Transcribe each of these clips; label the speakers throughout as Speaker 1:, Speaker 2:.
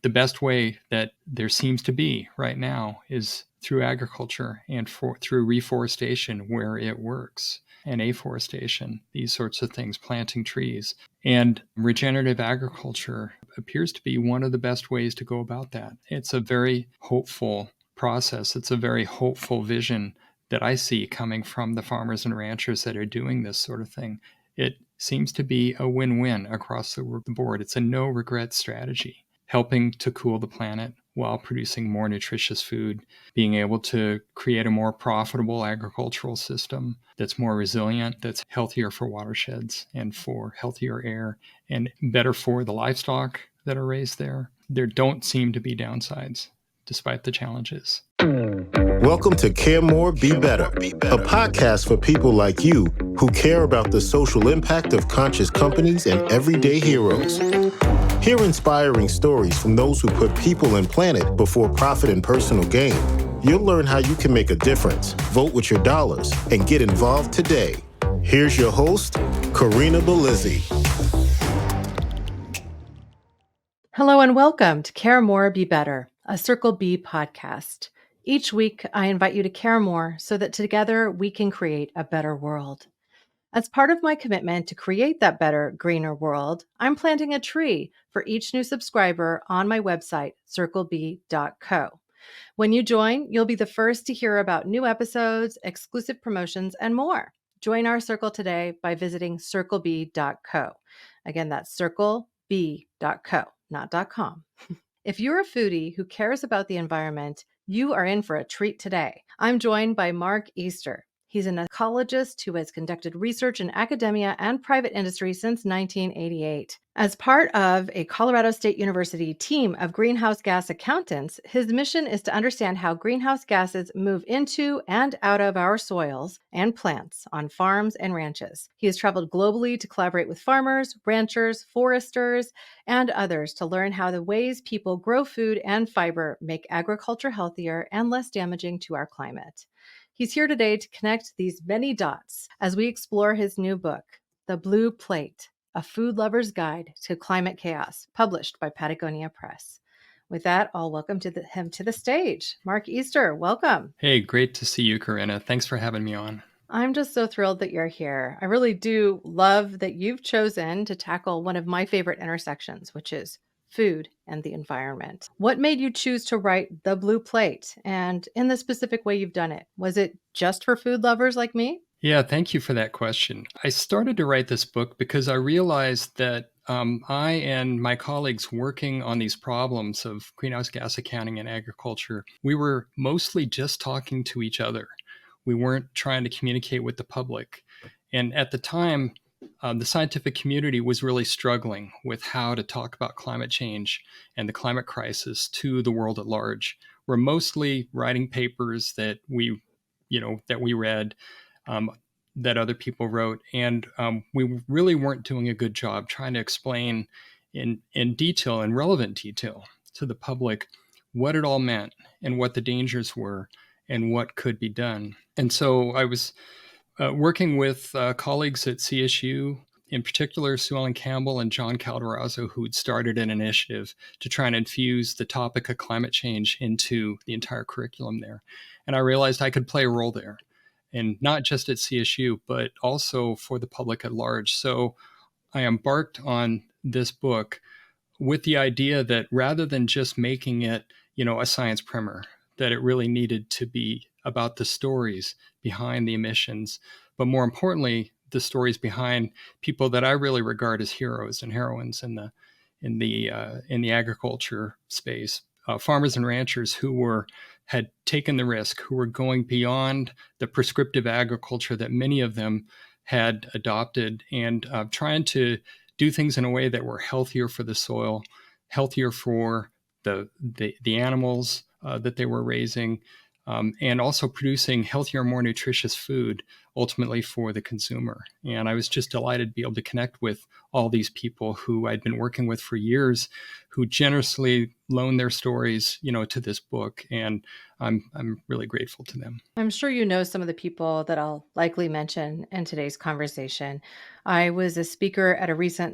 Speaker 1: the best way that there seems to be right now is through agriculture and through reforestation where it works, and afforestation, these sorts of things, planting trees. And regenerative agriculture appears to be one of the best ways to go about that. It's a very hopeful process. It's a very hopeful vision that I see coming from the farmers and ranchers that are doing this sort of thing. It seems to be a win-win across the board. It's a no-regret strategy, helping to cool the planet while producing more nutritious food, being able to create a more profitable agricultural system that's more resilient, that's healthier for watersheds and for healthier air, and better for the livestock that are raised there. There don't seem to be downsides, despite the challenges.
Speaker 2: Welcome to Care More, Be Better, a podcast for people like you who care about the social impact of conscious companies and everyday heroes. Hear inspiring stories from those who put people and planet before profit and personal gain. You'll learn how you can make a difference, vote with your dollars, and get involved today. Here's your host, Corinna Bellizzi.
Speaker 3: Hello and welcome to Care More, Be Better, a Circle B podcast. Each week, I invite you to care more so that together we can create a better world. As part of my commitment to create that better, greener world, I'm planting a tree for each new subscriber on my website, circleb.co. When you join, you'll be the first to hear about new episodes, exclusive promotions, and more. Join our circle today by visiting circleb.co. Again, that's circleb.co, not .com. If you're a foodie who cares about the environment, you are in for a treat today. I'm joined by Mark Easter. He's an ecologist who has conducted research in academia and private industry since 1988. As part of a Colorado State University team of greenhouse gas accountants, his mission is to understand how greenhouse gases move into and out of our soils and plants on farms and ranches. He has traveled globally to collaborate with farmers, ranchers, foresters, and others to learn how the ways people grow food and fiber make agriculture healthier and less damaging to our climate. He's here today to connect these many dots as we explore his new book, The Blue Plate, A Food Lover's Guide to Climate Chaos, published by Patagonia Press. With that, I'll welcome him to the stage. Mark Easter, welcome.
Speaker 1: Hey, great to see you, Corinna. Thanks for having me on.
Speaker 3: I'm just so thrilled that you're here. I really do love that you've chosen to tackle one of my favorite intersections, which is food and the environment. What made you choose to write The Blue Plate, and in the specific way you've done it? Was it just for food lovers like me?
Speaker 1: Yeah, thank you for that question. I started to write this book because I realized that I and my colleagues working on these problems of greenhouse gas accounting in agriculture, we were mostly just talking to each other. We weren't trying to communicate with the public. And at the time, the scientific community was really struggling with how to talk about climate change and the climate crisis to the world at large. We're mostly writing papers that we read, that other people wrote, and we really weren't doing a good job trying to explain in detail, in relevant detail, to the public what it all meant and what the dangers were and what could be done. And so I was working with colleagues at CSU, in particular Sue Ellen Campbell and John Calderazzo, who'd started an initiative to try and infuse the topic of climate change into the entire curriculum there. And I realized I could play a role there, and not just at CSU, but also for the public at large. So I embarked on this book with the idea that rather than just making it, a science primer, that it really needed to be about the stories behind the emissions, but more importantly, the stories behind people that I really regard as heroes and heroines in the agriculture space, farmers and ranchers who had taken the risk, who were going beyond the prescriptive agriculture that many of them had adopted, and trying to do things in a way that were healthier for the soil, healthier for the animals that they were raising, and also producing healthier, more nutritious food, ultimately for the consumer. And I was just delighted to be able to connect with all these people who I'd been working with for years, who generously loaned their stories, to this book. And I'm really grateful to them.
Speaker 3: I'm sure you know some of the people that I'll likely mention in today's conversation. I was a speaker at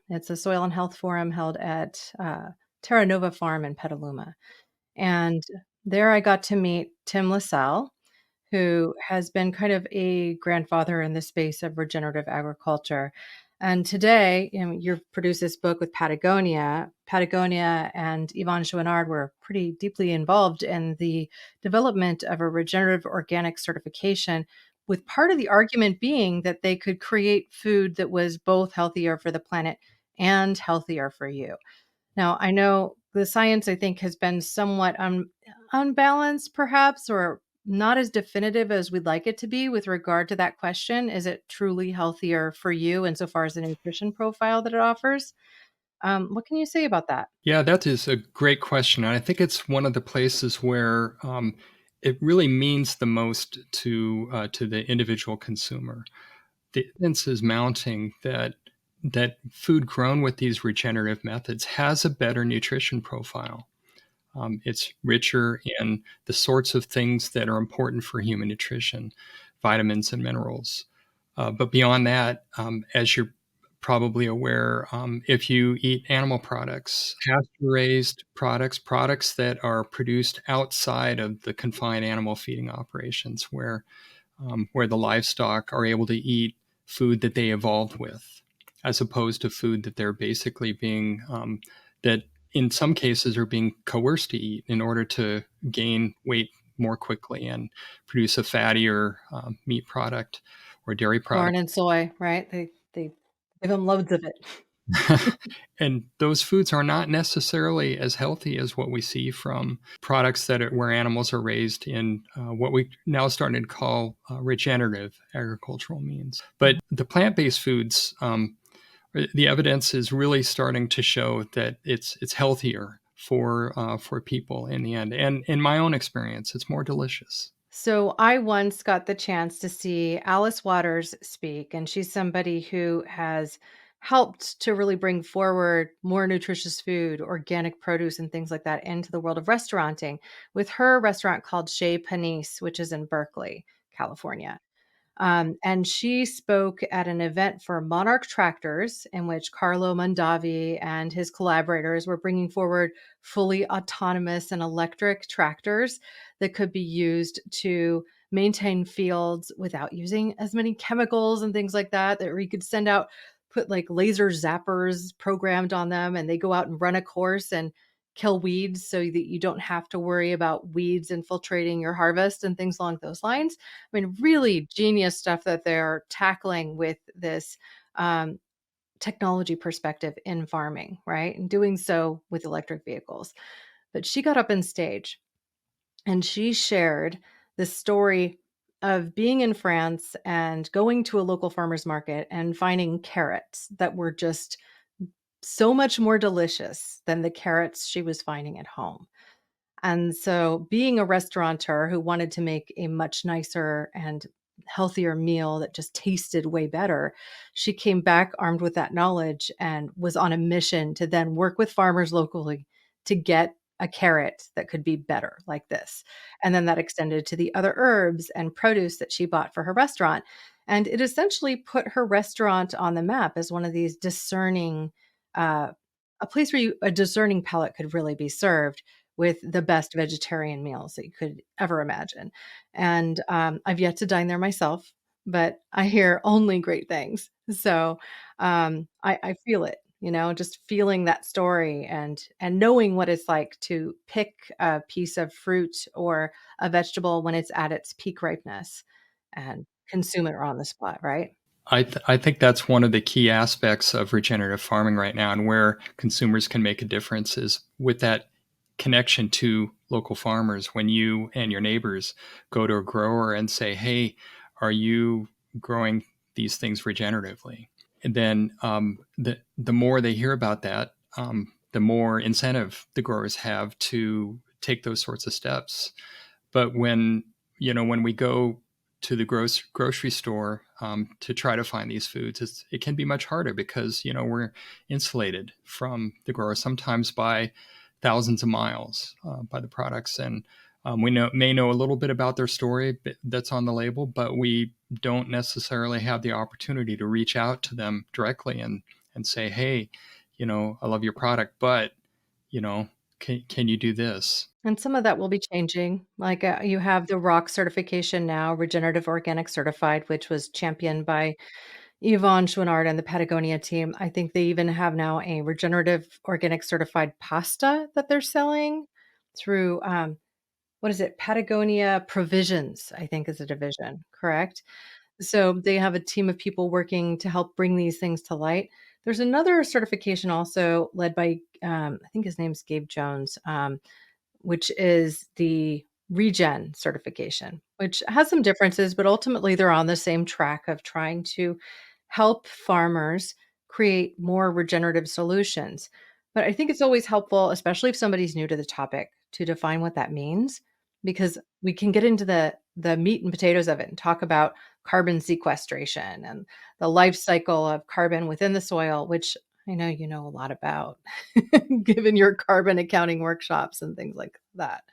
Speaker 3: it's a soil and health forum held at Terra Nova Farm in Petaluma. And there I got to meet Tim LaSalle, who has been kind of a grandfather in the space of regenerative agriculture. And today, you've produced this book with Patagonia. Patagonia and Yvonne Chouinard were pretty deeply involved in the development of a regenerative organic certification, with part of the argument being that they could create food that was both healthier for the planet and healthier for you. Now, I know the science, I think, has been somewhat unbalanced, perhaps, or not as definitive as we'd like it to be with regard to that question. Is it truly healthier for you insofar as the nutrition profile that it offers? What can you say about that?
Speaker 1: Yeah, that is a great question. And I think it's one of the places where it really means the most to the individual consumer. The evidence is mounting that food grown with these regenerative methods has a better nutrition profile. It's richer in the sorts of things that are important for human nutrition, vitamins and minerals. But beyond that, as you're probably aware, if you eat animal products, pasture-raised products, products that are produced outside of the confined animal feeding operations, where the livestock are able to eat food that they evolved with, as opposed to food that they're basically being that in some cases are being coerced to eat in order to gain weight more quickly and produce a fattier meat product or dairy
Speaker 3: Corn
Speaker 1: product.
Speaker 3: and soy, right? They give them loads of it.
Speaker 1: And those foods are not necessarily as healthy as what we see from products where animals are raised in what we now starting to call regenerative agricultural means. But the plant-based foods, the evidence is really starting to show that it's healthier for people in the end. And in my own experience, it's more delicious.
Speaker 3: So I once got the chance to see Alice Waters speak, and she's somebody who has helped to really bring forward more nutritious food, organic produce, and things like that into the world of restauranting with her restaurant called Chez Panisse, which is in Berkeley, California. And she spoke at an event for Monarch Tractors, in which Carlo Mondavi and his collaborators were bringing forward fully autonomous and electric tractors that could be used to maintain fields without using as many chemicals and things like that, that we could send out, put like laser zappers programmed on them, and they go out and run a course and kill weeds so that you don't have to worry about weeds infiltrating your harvest and things along those lines. I mean, really genius stuff that they're tackling with this um, technology perspective in farming, right? And doing so with electric vehicles. But she got up on stage and she shared the story of being in France and going to a local farmer's market and finding carrots that were just so much more delicious than the carrots she was finding at home. And so, being a restaurateur who wanted to make a much nicer and healthier meal that just tasted way better, she came back armed with that knowledge and was on a mission to then work with farmers locally to get a carrot that could be better like this. And then that extended to the other herbs and produce that she bought for her restaurant. And it essentially put her restaurant on the map as one of these discerning, uh, a place where a discerning palate could really be served with the best vegetarian meals that you could ever imagine. And I've yet to dine there myself, but I hear only great things. So I feel it, just feeling that story and knowing what it's like to pick a piece of fruit or a vegetable when it's at its peak ripeness and consume it on the spot, right?
Speaker 1: I think that's one of the key aspects of regenerative farming right now, and where consumers can make a difference is with that connection to local farmers. When you and your neighbors go to a grower and say, "Hey, are you growing these things regeneratively?" And then the more they hear about that, the more incentive the growers have to take those sorts of steps. But when we go to the grocery store to try to find these foods, it can be much harder because we're insulated from the grower sometimes by thousands of miles by the products, and we may know a little bit about their story that's on the label, but we don't necessarily have the opportunity to reach out to them directly and say, "Hey, I love your product, but can you do this?
Speaker 3: And some of that will be changing. Like, you have the rock certification now, regenerative organic certified, which was championed by Yvonne Chouinard and the Patagonia team. I think they even have now a regenerative organic certified pasta that they're selling through, what is it? Patagonia Provisions, I think is a division, correct? So they have a team of people working to help bring these things to light. There's another certification also led by, I think his name's Gabe Jones, which is the Regen certification, which has some differences, but ultimately they're on the same track of trying to help farmers create more regenerative solutions. But I think it's always helpful, especially if somebody's new to the topic, to define what that means, because we can get into the meat and potatoes of it and talk about carbon sequestration and the life cycle of carbon within the soil, which I know you know a lot about, given your carbon accounting workshops and things like that.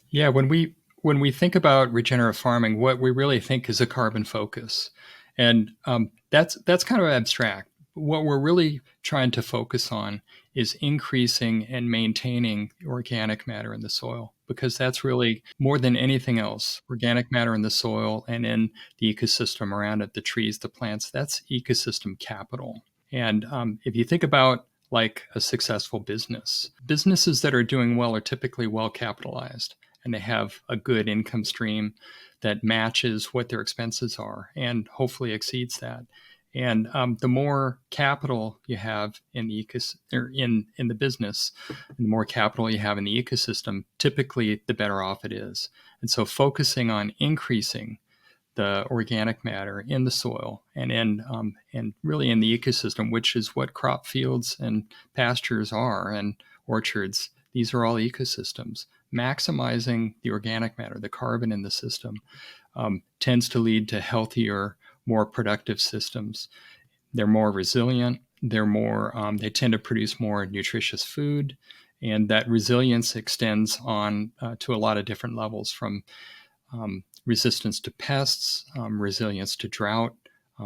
Speaker 1: Yeah, when we think about regenerative farming, what we really think is a carbon focus, and that's kind of abstract. What we're really trying to focus on is increasing and maintaining organic matter in the soil, because that's really more than anything else. Organic matter in the soil and in the ecosystem around it, the trees, the plants, that's ecosystem capital. And if you think about like a successful business, businesses that are doing well are typically well capitalized, and they have a good income stream that matches what their expenses are and hopefully exceeds that. And the more capital you have in the in the business, and the more capital you have in the ecosystem, typically the better off it is. And so focusing on increasing the organic matter in the soil and really in the ecosystem, which is what crop fields and pastures are, and orchards. These are all ecosystems. Maximizing the organic matter, the carbon in the system, tends to lead to healthier, more productive systems. They're more resilient. They tend to produce more nutritious food, and that resilience extends on to a lot of different levels, from resistance to pests, resilience to drought.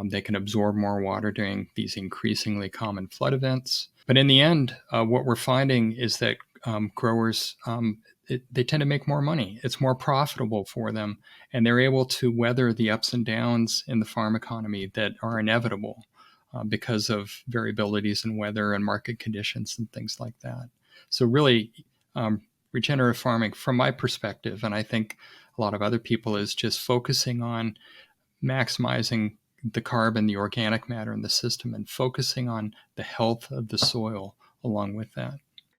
Speaker 1: They can absorb more water during these increasingly common flood events. But in the end, what we're finding is that growers, they tend to make more money. It's more profitable for them, and they're able to weather the ups and downs in the farm economy that are inevitable because of variabilities in weather and market conditions and things like that. So really, regenerative farming, from my perspective, and I think a lot of other people, is just focusing on maximizing the carbon, the organic matter in the system, and focusing on the health of the soil along with that.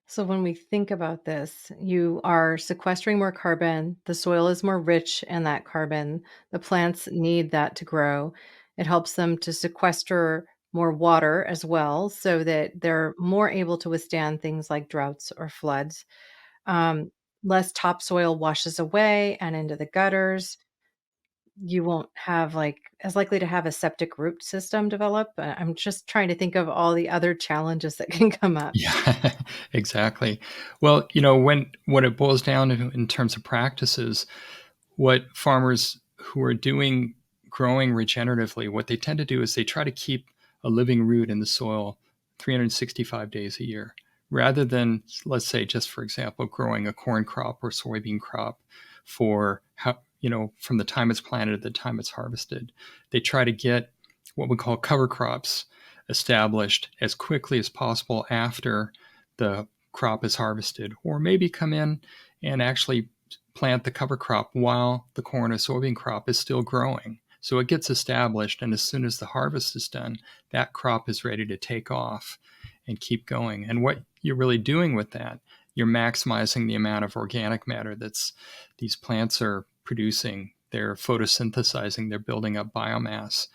Speaker 3: So when we think about this, you are sequestering more carbon. The soil is more rich in that carbon. The plants need that to grow. It helps them to sequester more water as well, so that they're more able to withstand things like droughts or floods. Um, Less topsoil washes away and into the gutters. You won't have like as likely to have a septic root system develop. I'm just trying to think of all the other challenges that can come up.
Speaker 1: Yeah, exactly. Well, when it boils down to, in terms of practices, what farmers who are doing growing regeneratively, what they tend to do is they try to keep a living root in the soil 365 days a year, rather than, let's say, just for example, growing a corn crop or soybean crop for from the time it's planted to the time it's harvested. They try to get what we call cover crops established as quickly as possible after the crop is harvested, or maybe come in and actually plant the cover crop while the corn or soybean crop is still growing. So it gets established, and as soon as the harvest is done, that crop is ready to take off and keep going. And what you're really doing with that, you're maximizing the amount of organic matter that's these plants are producing. They're photosynthesizing, they're building up biomass.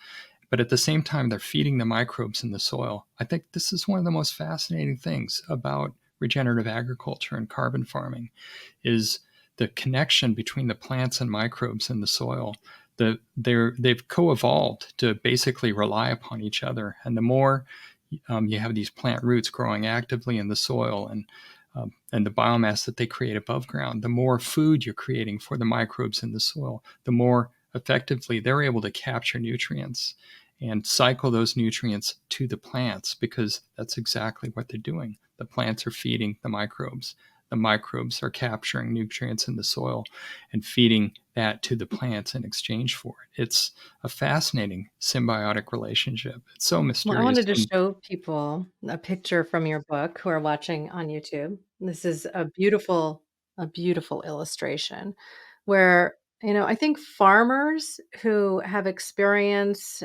Speaker 1: But at the same time, they're feeding the microbes in the soil. I think this is one of the most fascinating things about regenerative agriculture and carbon farming, is the connection between the plants and microbes in the soil. They've co-evolved to basically rely upon each other. And the more you have these plant roots growing actively in the soil, and the biomass that they create above ground, the more food you're creating for the microbes in the soil, the more effectively they're able to capture nutrients and cycle those nutrients to the plants, because that's exactly what they're doing. The plants are feeding the microbes. The microbes are capturing nutrients in the soil and feeding that to the plants in exchange for it. It's a fascinating symbiotic relationship. It's so
Speaker 3: Well, I
Speaker 1: mysterious.
Speaker 3: wanted to
Speaker 1: And
Speaker 3: show people a picture from your book who are watching on YouTube. This is a beautiful illustration where, I think farmers who have experience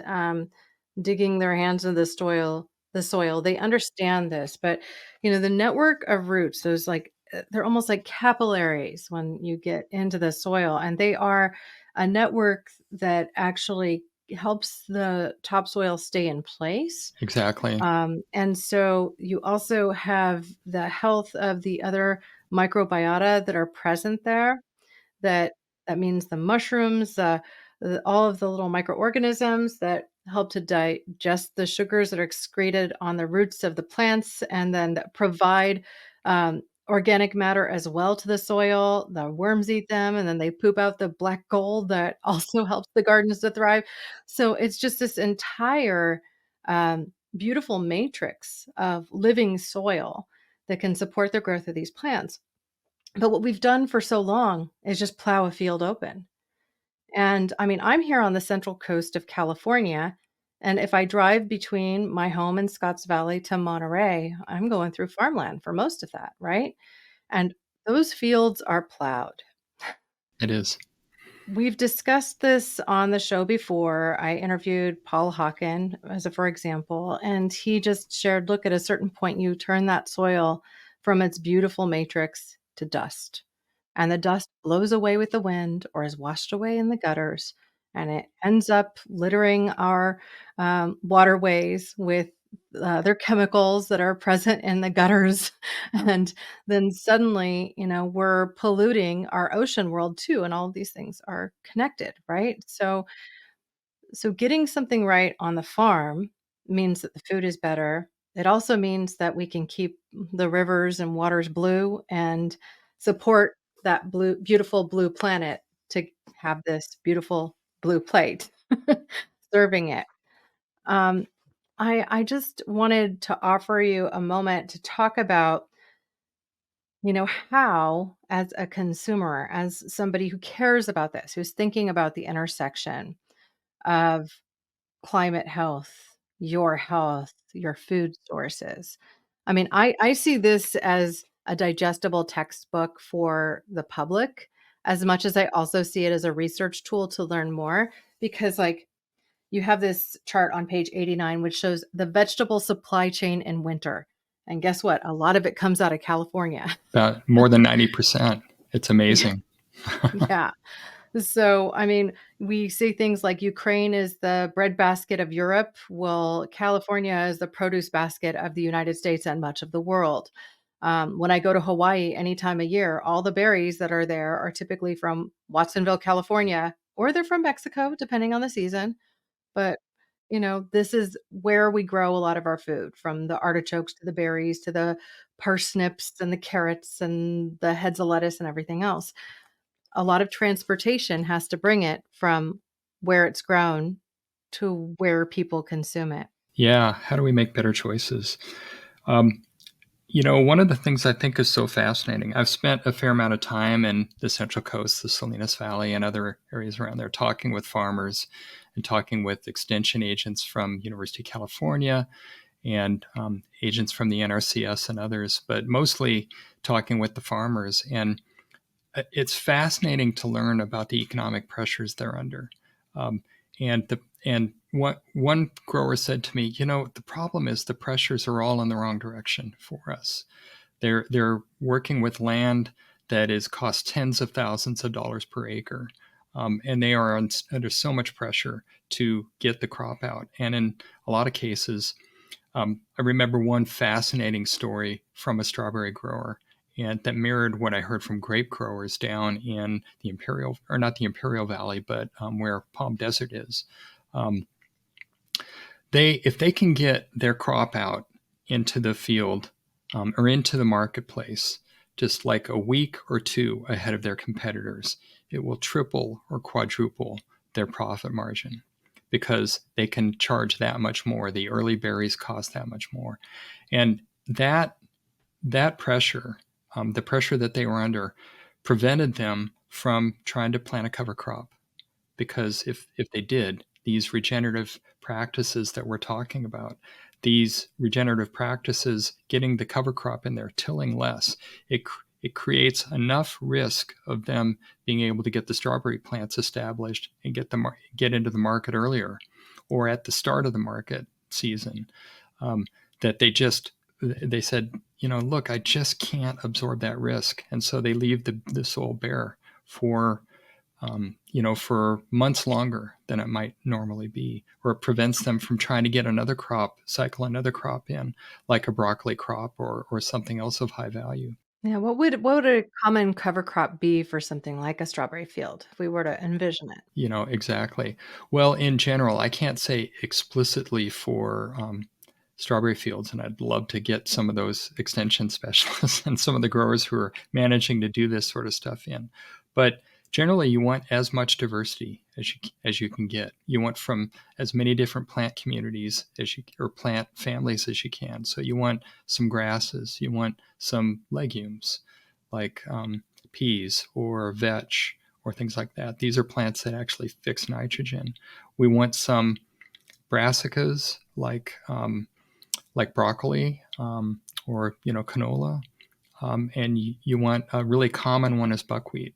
Speaker 3: digging their hands into the soil, they understand this. But, the network of roots, those they're almost like capillaries when you get into the soil, and they are a network that actually helps the topsoil stay in place.
Speaker 1: exactly.
Speaker 3: And so you also have the health of the other microbiota that are present there. That that means the mushrooms, all of the little microorganisms that help to digest the sugars that are excreted on the roots of the plants, and then that provide organic matter as well to the soil. The worms eat them, and then they poop out the black gold that also helps the gardens to thrive. So it's just this entire beautiful matrix of living soil that can support the growth of these plants. But what we've done for so long is just plow a field open. And I mean, I'm here on the central coast of California. And if I drive between my home in Scotts Valley to Monterey, I'm going through farmland for most of that, right? And those fields are plowed.
Speaker 1: It is.
Speaker 3: We've discussed this on the show before. I interviewed Paul Hawken as a for example, and he just shared, look, at a certain point, you turn that soil from its beautiful matrix to dust. And the dust blows away with the wind or is washed away in the gutters, and it ends up littering our waterways with other chemicals that are present in the gutters. And then suddenly, we're polluting our ocean world too. And all of these things are connected, right? So getting something right on the farm means that the food is better. It also means that we can keep the rivers and waters blue and support that beautiful blue planet to have this beautiful blue plate serving it. Um, I just wanted to offer you a moment to talk about, how, as a consumer, as somebody who cares about this, who's thinking about the intersection of climate health, your food sources. I mean, I see this as a digestible textbook for the public as much as I also see it as a research tool to learn more, because you have this chart on page 89 which shows the vegetable supply chain in winter. And guess what? A lot of it comes out of California.
Speaker 1: About more than 90%. It's
Speaker 3: Yeah.
Speaker 1: amazing.
Speaker 3: Yeah. So, I mean, we see things like Ukraine is the breadbasket of Europe. Well, California is the produce basket of the United States and much of the world. When I go to Hawaii any time of year, all the berries that are there are typically from Watsonville, California, or they're from Mexico, depending on the season. But, this is where we grow a lot of our food, from the artichokes to the berries to the parsnips and the carrots and the heads of lettuce and everything else. A lot of transportation has to bring it from where it's grown to where people consume it.
Speaker 1: Yeah. How do we make better choices? Um, one of the things I think is so fascinating, I've spent a fair amount of time in the Central Coast, the Salinas Valley, and other areas around there, talking with farmers and talking with extension agents from University of California and agents from the NRCS and others, but mostly talking with the farmers. And it's fascinating to learn about the economic pressures they're under. Um, and what one grower said to me, the problem is the pressures are all in the wrong direction for us. They're working with land that is cost tens of thousands of dollars per acre, and they are under so much pressure to get the crop out. And in a lot of cases, I remember one fascinating story from a strawberry grower, and that mirrored what I heard from grape growers down in the Imperial, or not the Imperial Valley, but where Palm Desert is. If they can get their crop out into the field or into the marketplace just like a week or two ahead of their competitors, it will triple or quadruple their profit margin, because they can charge that much more. The early berries cost that much more. And that pressure, the pressure that they were under, prevented them from trying to plant a cover crop. Because if they did, these regenerative practices that we're talking about, these regenerative practices, getting the cover crop in there, tilling less, it creates enough risk of them being able to get the strawberry plants established and get into the market earlier, or at the start of the market season, that they said, look, I just can't absorb that risk, and so they leave the soil bare for for months longer than it might normally be, or it prevents them from trying to get cycle another crop in, like a broccoli crop or something else of high value.
Speaker 3: Yeah, what would a common cover crop be for something like a strawberry field if we were to envision it?
Speaker 1: Exactly. Well, in general, I can't say explicitly for strawberry fields, and I'd love to get some of those extension specialists and some of the growers who are managing to do this sort of stuff in. But generally, you want as much diversity as you can get. You want from as many different plant communities or plant families as you can. So you want some grasses, you want some legumes like peas or vetch or things like that. These are plants that actually fix nitrogen. We want some brassicas like broccoli or canola, and you want a really common one is buckwheat.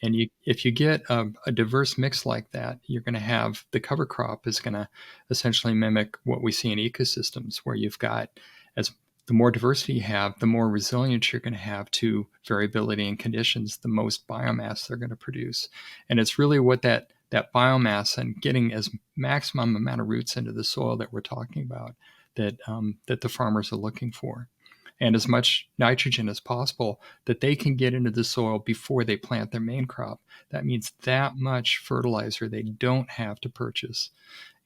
Speaker 1: If you get a diverse mix like that, you're going to have the cover crop is going to essentially mimic what we see in ecosystems, where you've got as the more diversity you have, the more resilience you're going to have to variability and conditions, the most biomass they're going to produce. And it's really what that biomass and getting as maximum amount of roots into the soil that we're talking about that the farmers are looking for, and as much nitrogen as possible that they can get into the soil before they plant their main crop. That means that much fertilizer they don't have to purchase.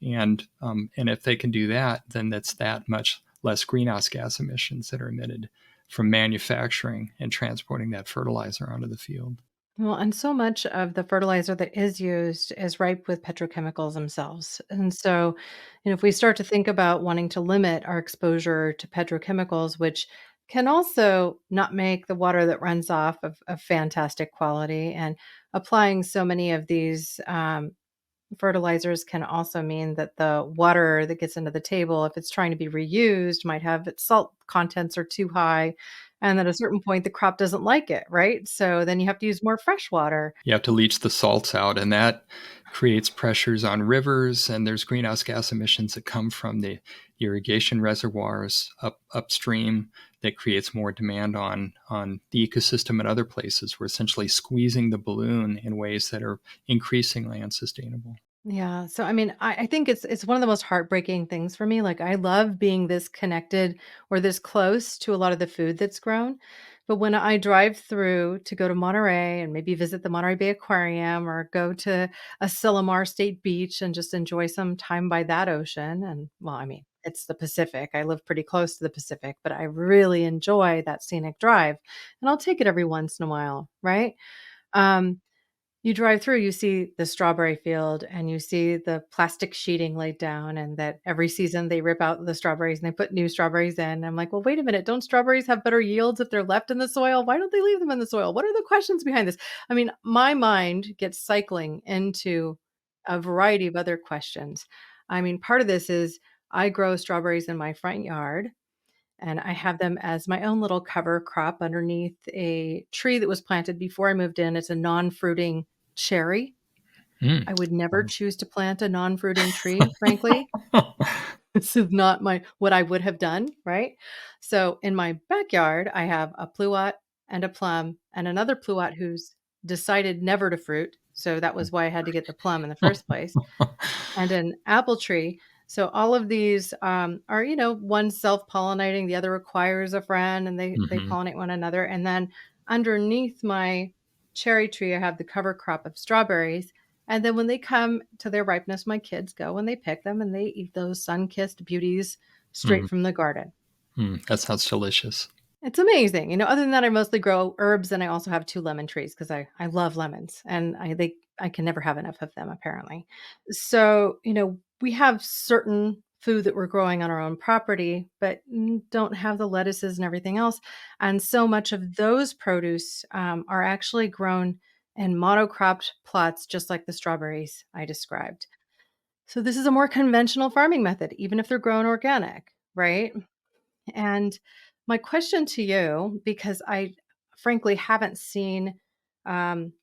Speaker 1: And if they can do that, then that's that much less greenhouse gas emissions that are emitted from manufacturing and transporting that fertilizer onto the field.
Speaker 3: Well, and so much of the fertilizer that is used is ripe with petrochemicals themselves. And so, if we start to think about wanting to limit our exposure to petrochemicals, which can also not make the water that runs off of fantastic quality, and applying so many of these fertilizers can also mean that the water that gets into the table, if it's trying to be reused, might have its salt contents are too high. And at a certain point, the crop doesn't like it, right? So then you have to use more fresh water.
Speaker 1: You have to leach the salts out, and that creates pressures on rivers, and there's greenhouse gas emissions that come from the irrigation reservoirs upstream that creates more demand on the ecosystem in other places. We're essentially squeezing the balloon in ways that are increasingly unsustainable.
Speaker 3: Yeah. So I mean, I think it's one of the most heartbreaking things for me. Like I love being this connected or this close to a lot of the food that's grown. But when I drive through to go to Monterey and maybe visit the Monterey Bay Aquarium or go to a Sillamar State Beach and just enjoy some time by that ocean, and well, I mean, it's the Pacific. I live pretty close to the Pacific, but I really enjoy that scenic drive. And I'll take it every once in a while, right? Um, you drive through, you see the strawberry field and you see the plastic sheeting laid down, and that every season they rip out the strawberries and they put new strawberries in. I'm like, well, wait a minute. Don't strawberries have better yields if they're left in the soil? Why don't they leave them in the soil? What are the questions behind this? I mean, my mind gets cycling into a variety of other questions. I mean, part of this is I grow strawberries in my front yard and I have them as my own little cover crop underneath a tree that was planted before I moved in. It's a non-fruiting cherry.
Speaker 1: Mm.
Speaker 3: I would never choose to plant a non-fruiting tree, frankly. This is not what I would have done, right? So in my backyard, I have a pluot and a plum and another pluot who's decided never to fruit. So that was why I had to get the plum in the first place, and an apple tree. So all of these are, one self-pollinating, the other requires a friend, and they
Speaker 1: Mhm.
Speaker 3: pollinate one another. And then underneath my cherry tree, I have the cover crop of strawberries. And then when they come to their ripeness, my kids go and they pick them and they eat those sun-kissed beauties straight
Speaker 1: Mm.
Speaker 3: from the garden.
Speaker 1: That sounds delicious.
Speaker 3: It's amazing. Other than that, I mostly grow herbs, and I also have 2 lemon trees because I love lemons, and they I can never have enough of them, apparently. So, we have certain food that we're growing on our own property, but don't have the lettuces and everything else. And so much of those produce are actually grown in monocropped plots, just like the strawberries I described. So, this is a more conventional farming method, even if they're grown organic, right? And my question to you, because I frankly haven't seen um,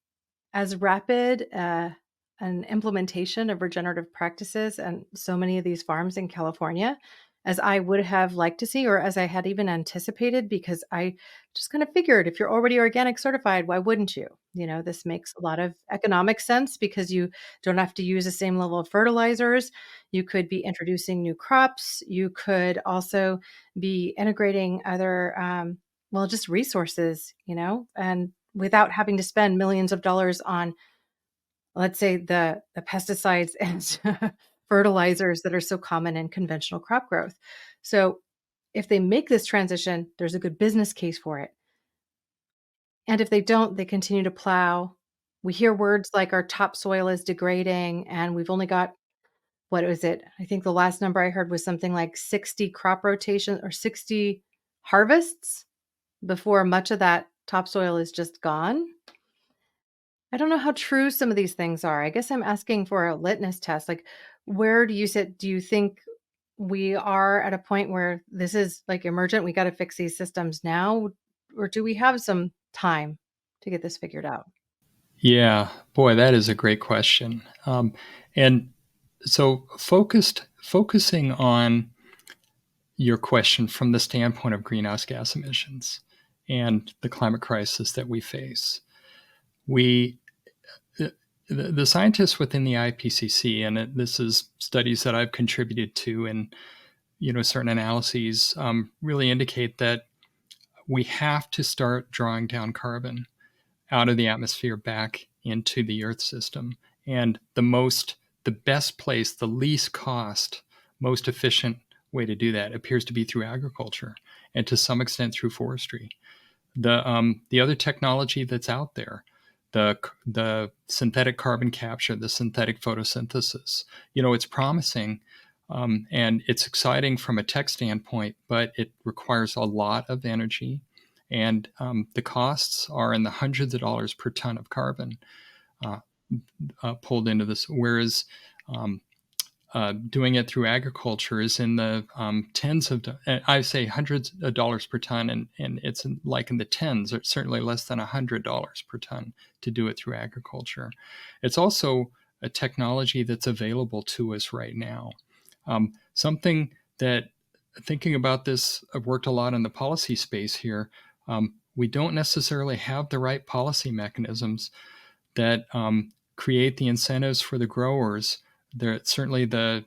Speaker 3: as rapid an implementation of regenerative practices and so many of these farms in California as I would have liked to see, or as I had even anticipated, because I just kind of figured if you're already organic certified, why wouldn't you? This makes a lot of economic sense because you don't have to use the same level of fertilizers. You could be introducing new crops. You could also be integrating other, well, just resources, and without having to spend millions of dollars on, let's say, the pesticides and fertilizers that are so common in conventional crop growth. So, if they make this transition, there's a good business case for it. And if they don't, they continue to plow. We hear words like our topsoil is degrading, and we've only got, what was it? I think the last number I heard was something like 60 crop rotation or 60 harvests before much of that topsoil is just gone. I don't know how true some of these things are. I guess I'm asking for a litmus test. Like, where do you sit? Do you think we are at a point where this is like emergent? We got to fix these systems now, or do we have some time to get this figured out?
Speaker 1: Yeah, boy, that is a great question. And so focusing on your question from the standpoint of greenhouse gas emissions and the climate crisis that we face, we the scientists within the IPCC, and this is studies that I've contributed to, and certain analyses really indicate that we have to start drawing down carbon out of the atmosphere back into the Earth system. And the best place, the least cost, most efficient way to do that appears to be through agriculture and to some extent through forestry. The other technology that's out there, the synthetic carbon capture, the synthetic photosynthesis, it's promising. And it's exciting from a tech standpoint, but it requires a lot of energy, and the costs are in the hundreds of dollars per ton of carbon uh, pulled into this. Whereas um, doing it through agriculture is in the tens of, I say hundreds of dollars per ton, and it's like in the tens, or certainly less than $100 per ton to do it through agriculture. It's also a technology that's available to us right now. Something that, thinking about this, I've worked a lot in the policy space here. We don't necessarily have the right policy mechanisms that create the incentives for the growers. There certainly the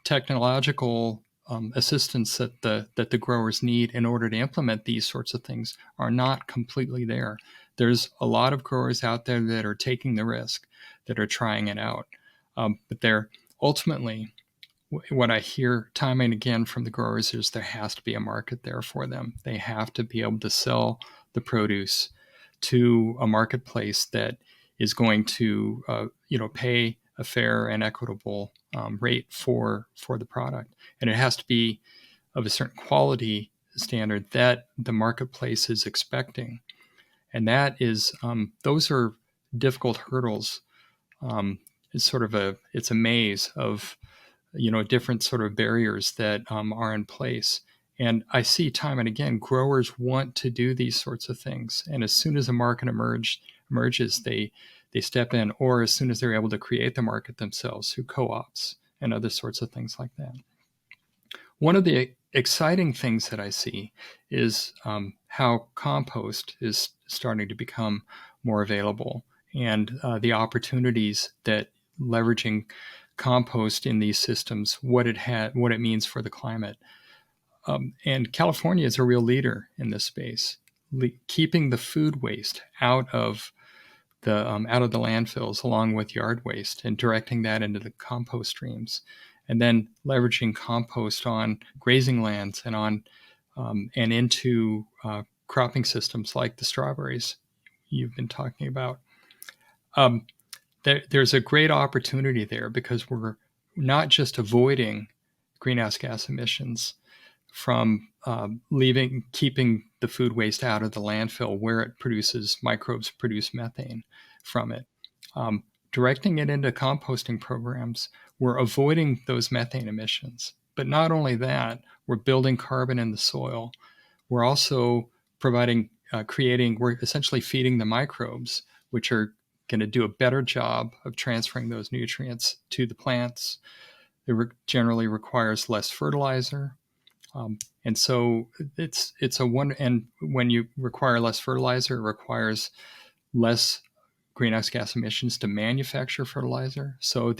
Speaker 1: technological assistance that the growers need in order to implement these sorts of things are not completely there. There's a lot of growers out there that are taking the risk, that are trying it out, but they're ultimately, what I hear time and again from the growers is there has to be a market there for them. They have to be able to sell the produce to a marketplace that is going to, pay a fair and equitable rate for the product, and it has to be of a certain quality standard that the marketplace is expecting, and that is those are difficult hurdles. It's a maze of different sort of barriers that are in place. And I see time and again, growers want to do these sorts of things. And as soon as a market emerges, they step in, or as soon as they're able to create the market themselves through co-ops and other sorts of things like that. One of the exciting things that I see is how compost is starting to become more available, and the opportunities that leveraging compost in these systems, what it means for the climate. And California is a real leader in this space, keeping the food waste out of the landfills along with yard waste and directing that into the compost streams, and then leveraging compost on grazing lands and and into cropping systems like the strawberries you've been talking about. Um, there's a great opportunity there because we're not just avoiding greenhouse gas emissions from keeping the food waste out of the landfill where it produces microbes, produce methane from it. Um, Directing it into composting programs, we're avoiding those methane emissions. But not only that, we're building carbon in the soil. We're also we're essentially feeding the microbes, which are going to do a better job of transferring those nutrients to the plants. It generally requires less fertilizer. And so it's a one, and when you require less fertilizer, it requires less greenhouse gas emissions to manufacture fertilizer. So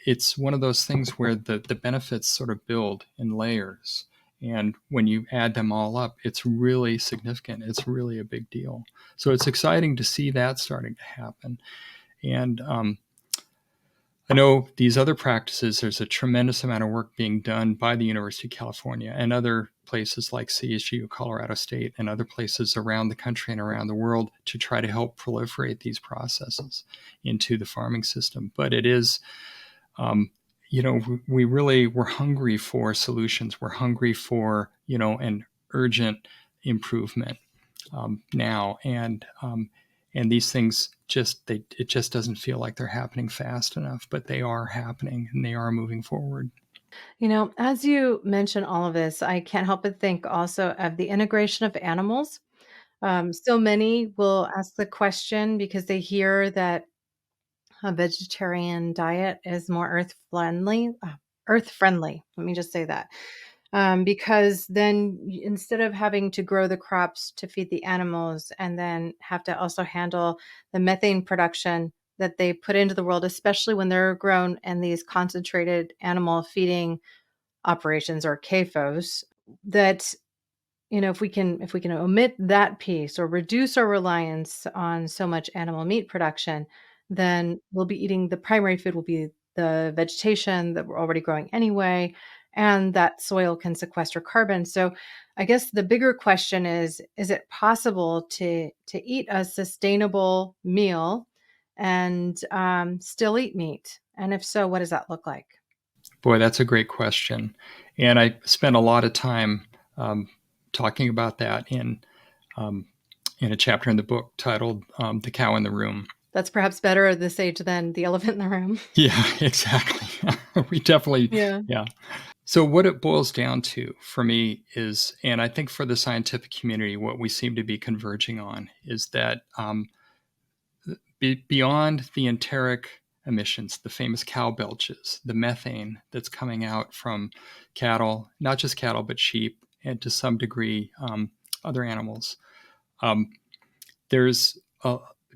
Speaker 1: it's one of those things where the benefits sort of build in layers. And when you add them all up, it's really significant. It's really a big deal. So it's exciting to see that starting to happen. And I know these other practices, there's a tremendous amount of work being done by the University of California and other places like CSU, Colorado State, and other places around the country and around the world to try to help proliferate these processes into the farming system. But it is, we're hungry for solutions. We're hungry for, an urgent improvement now. And these things it just doesn't feel like they're happening fast enough, but they are happening and they are moving forward.
Speaker 3: As you mention all of this, I can't help but think also of the integration of animals. So many will ask the question because they hear that a vegetarian diet is more earth friendly. Let me just say that. Because then instead of having to grow the crops to feed the animals and then have to also handle the methane production that they put into the world, especially when they're grown in these concentrated animal feeding operations or CAFOs, that if we can omit that piece or reduce our reliance on so much animal meat production, then we'll be eating the primary food will be the vegetation that we're already growing anyway, and that soil can sequester carbon. So I guess the bigger question is it possible to eat a sustainable meal and still eat meat? And if so, what does that look like?
Speaker 1: Boy, that's a great question. And I spent a lot of time um, talking about that um, in a chapter in the book titled The Cow in the Room.
Speaker 3: That's perhaps better at this age than the elephant in the room.
Speaker 1: Yeah, exactly. We definitely,
Speaker 3: Yeah.
Speaker 1: yeah. So, what it boils down to for me is, and I think for the scientific community, what we seem to be converging on is that beyond the enteric emissions, the famous cow belches, the methane that's coming out from cattle, not just cattle, but sheep, and to some degree other animals, um, there's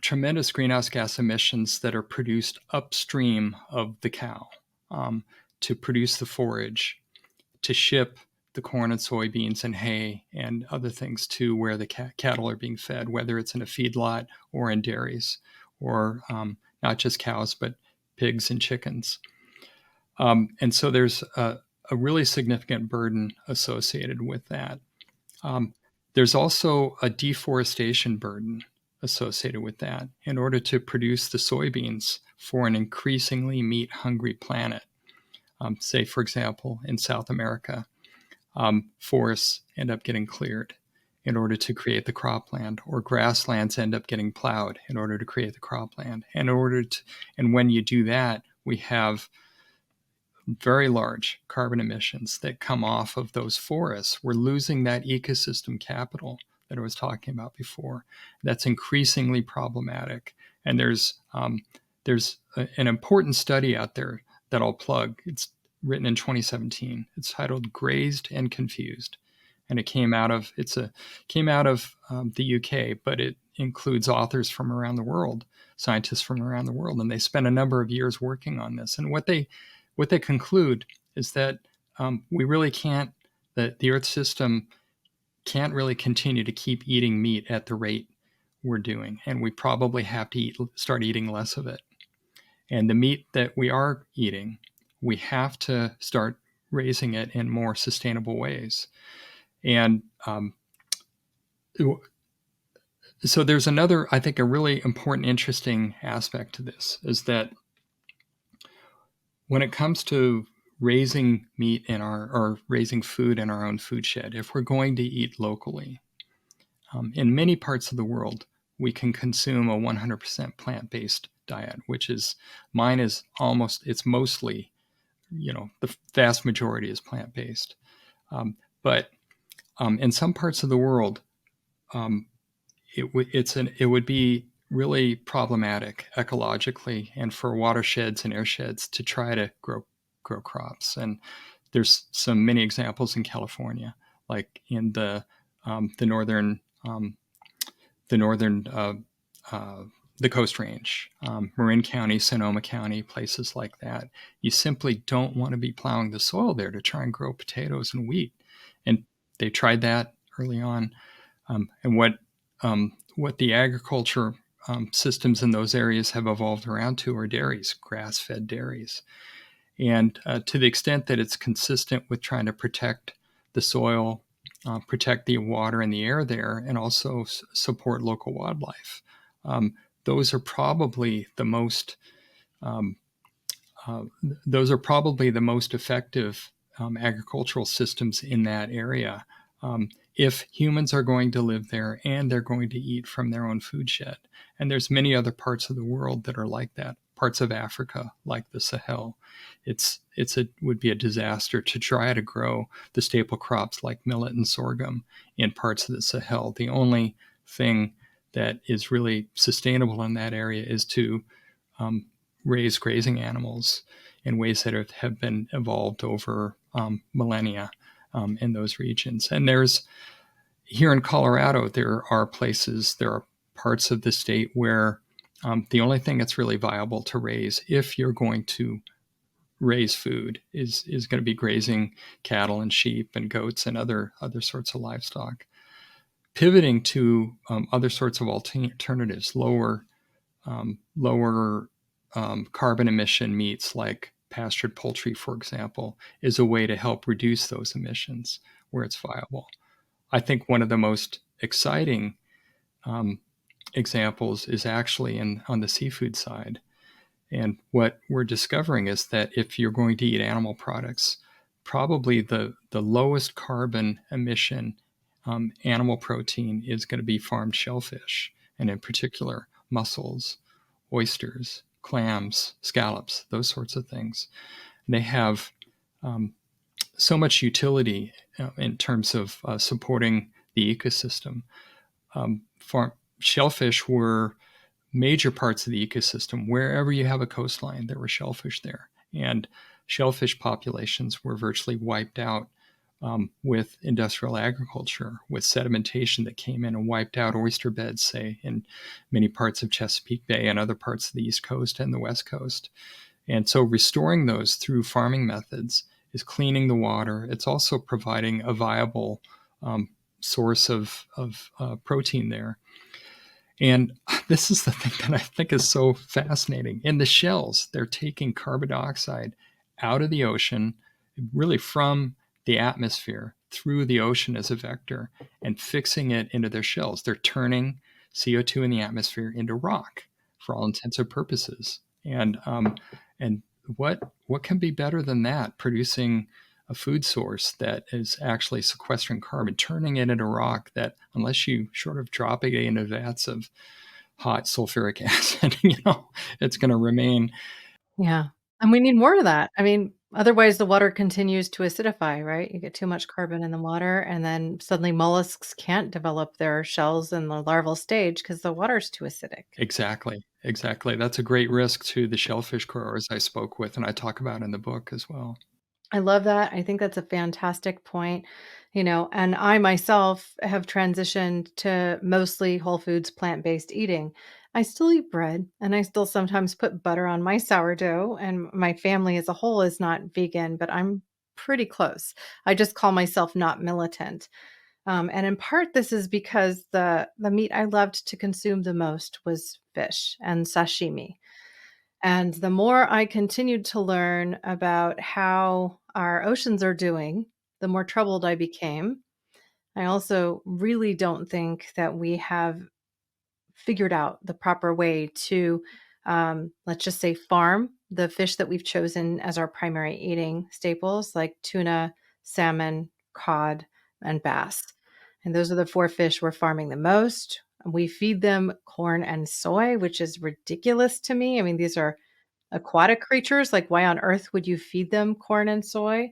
Speaker 1: tremendous greenhouse gas emissions that are produced upstream of the cow to produce the forage, to ship the corn and soybeans and hay and other things to where the cattle are being fed, whether it's in a feedlot or in dairies, or not just cows, but pigs and chickens. And so there's a really significant burden associated with that. Um, there's also a deforestation burden associated with that in order to produce the soybeans for an increasingly meat hungry planet. Say, for example, in South America, forests end up getting cleared in order to create the cropland, or grasslands end up getting plowed in order to create the cropland. And when you do that, we have very large carbon emissions that come off of those forests. We're losing that ecosystem capital that I was talking about before. That's increasingly problematic. And there's an important study out there that I'll plug. It's written in 2017. It's titled "Grazed and Confused," and it came out of the UK, but it includes authors from around the world, scientists from around the world, and they spent a number of years working on this. And what they conclude is that we really can't, that the Earth system can't really continue to keep eating meat at the rate we're doing, and we probably have to start eating less of it. And the meat that we are eating, we have to start raising it in more sustainable ways. And So there's another, I think, a really important, interesting aspect to this is that when it comes to raising meat or raising food in our own food shed, if we're going to eat locally, in many parts of the world, we can consume a 100% plant-based diet, which is mine is it's mostly, the vast majority is plant-based. But in some parts of the world, um, it would be really problematic ecologically and for watersheds and airsheds to try to grow crops. And there's many examples in California, like in the northern the northern the Coast Range, Marin County, Sonoma County, places like that. You simply don't want to be plowing the soil there to try and grow potatoes and wheat. And they tried that early on. And what the agriculture systems in those areas have evolved around to are dairies, grass-fed dairies. And to the extent that it's consistent with trying to protect the soil, protect the water and the air there, and also support local wildlife, those are probably the most um, effective agricultural systems in that area. If humans are going to live there and they're going to eat from their own food shed. And there's many other parts of the world that are like that. Parts of Africa, like the Sahel, would be a disaster to try to grow the staple crops like millet and sorghum in parts of the Sahel. The only thing that is really sustainable in that area is to raise grazing animals in ways that have been evolved over millennia in those regions. And here in Colorado, there are parts of the state where the only thing that's really viable to raise, if you're going to raise food, is going to be grazing cattle and sheep and goats and other sorts of livestock. Pivoting to other sorts of alternatives, lower carbon emission meats like pastured poultry, for example, is a way to help reduce those emissions where it's viable. I think one of the most exciting examples is actually on the seafood side. And what we're discovering is that if you're going to eat animal products, probably the lowest carbon emission animal protein is going to be farmed shellfish, and in particular, mussels, oysters, clams, scallops, those sorts of things. And they have so much utility in terms of supporting the ecosystem. Shellfish were major parts of the ecosystem. Wherever you have a coastline, there were shellfish there. And shellfish populations were virtually wiped out with industrial agriculture, with sedimentation that came in and wiped out oyster beds, say, in many parts of Chesapeake Bay and other parts of the East Coast and the West Coast. And so restoring those through farming methods is cleaning the water. It's also providing a viable source of protein there. And this is the thing that I think is so fascinating. In the shells, they're taking carbon dioxide out of the ocean, really from the atmosphere through the ocean as a vector, and fixing it into their shells. They're turning CO2 in the atmosphere into rock for all intents and purposes. And what can be better than that? Producing a food source that is actually sequestering carbon, turning it into rock that, unless you sort of drop it into vats of hot sulfuric acid, it's going to remain.
Speaker 3: Yeah. And we need more of that. I mean, otherwise the water continues to acidify, right? You get too much carbon in the water, and then suddenly mollusks can't develop their shells in the larval stage because the water's too acidic.
Speaker 1: Exactly. That's a great risk to the shellfish growers I spoke with, and I talk about in the book as well.
Speaker 3: I love that. I think that's a fantastic point. And I myself have transitioned to mostly whole foods, plant-based eating. I still eat bread and I still sometimes put butter on my sourdough, and my family as a whole is not vegan, but I'm pretty close. I just call myself not militant. And in part, this is because the meat I loved to consume the most was fish and sashimi. And the more I continued to learn about how our oceans are doing, the more troubled I became. I also really don't think that we have figured out the proper way to, let's just say, farm the fish that we've chosen as our primary eating staples, like tuna, salmon, cod, and bass. And those are the four fish we're farming the most. We feed them corn and soy, which is ridiculous to me. I mean, these are aquatic creatures. Like, why on earth would you feed them corn and soy?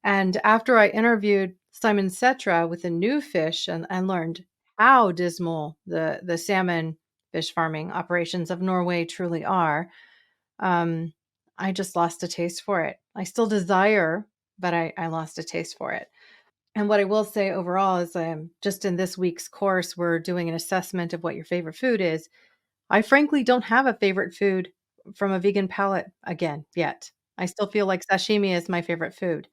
Speaker 3: And after I interviewed Simon Setra with the new fish and learned how dismal the salmon fish farming operations of Norway truly are, um, I just lost a taste for it. I still desire, but I lost a taste for it. And what I will say overall is, just in this week's course, we're doing an assessment of what your favorite food is. I frankly don't have a favorite food from a vegan palate again yet. I still feel like sashimi is my favorite food.